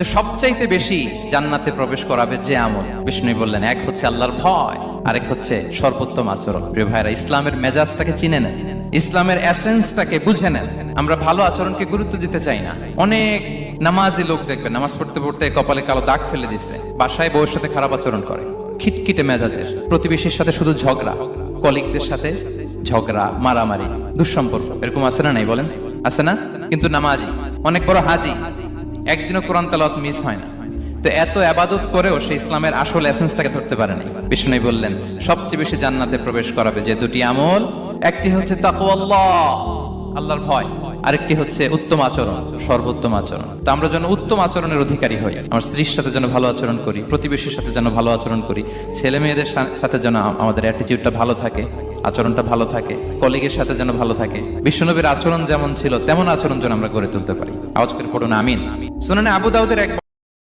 সবচাইতে বেশি জান্নাতে প্রবেশ করাবে যে আমল, বিষ্ণু বললেন, এক হচ্ছে আল্লাহর ভয়, আরেক হচ্ছে সর্বোত্তম আচরণ। প্রিয় ভাইরা, ইসলামের মেজাজটাকে চিনে নেন, ইসলামের এসেন্সটাকে বুঝে নেন। আমরা ভালো আচরণকে গুরুত্ব দিতে চাই না। অনেক নামাজি লোক দেখবেন নামাজ পড়তে পড়তে কপালে কালো দাগ ফেলে দিচ্ছে, বাসায় বউয়ের সাথে খারাপ আচরণ করে, খিটখিটে মেজাজের, প্রতিবেশীর সাথে শুধু ঝগড়া, কলিগদের সাথে ঝগড়া, মারামারি, দুঃসম্পর্ক, এরকম আছে না? নাই বলেন, আছে না? কিন্তু নামাজি, অনেক বড় হাজি, একদিনও কোরআন তেলাওয়াত মিস হয় না। তো এত আবাদত করেও সে ইসলামের আসল এসেন্সটাকে ধরতে পারেনি। বিষ্ণু বললেন, সবচেয়ে বেশি জান্নাতে প্রবেশ করাবে যে দুটি আমল, একটি হচ্ছে তাকওয়াল্লাহ, আল্লাহর ভয়, আরেকটি হচ্ছে উত্তম আচরণ, সর্বোত্তম আচরণ। তো আমরা যেন উত্তম আচরণের অধিকারী হই, আমার স্ত্রীর সাথে যেন ভালো আচরণ করি, প্রতিবেশীর সাথে যেন ভালো আচরণ করি, ছেলে মেয়েদের সাথে যেন আমাদের অ্যাটিটিউডটা ভালো থাকে, আচরণটা ভালো থাকে, কলিগের সাথে যেন ভালো থাকে। বিশ্বনবীর আচরণ যেমন ছিল তেমন আচরণ যেন আমরা গড়ে তুলতে পারি। আওয়াজ করে পড়ুন আমিন। সুনানে আবু দাউদের এক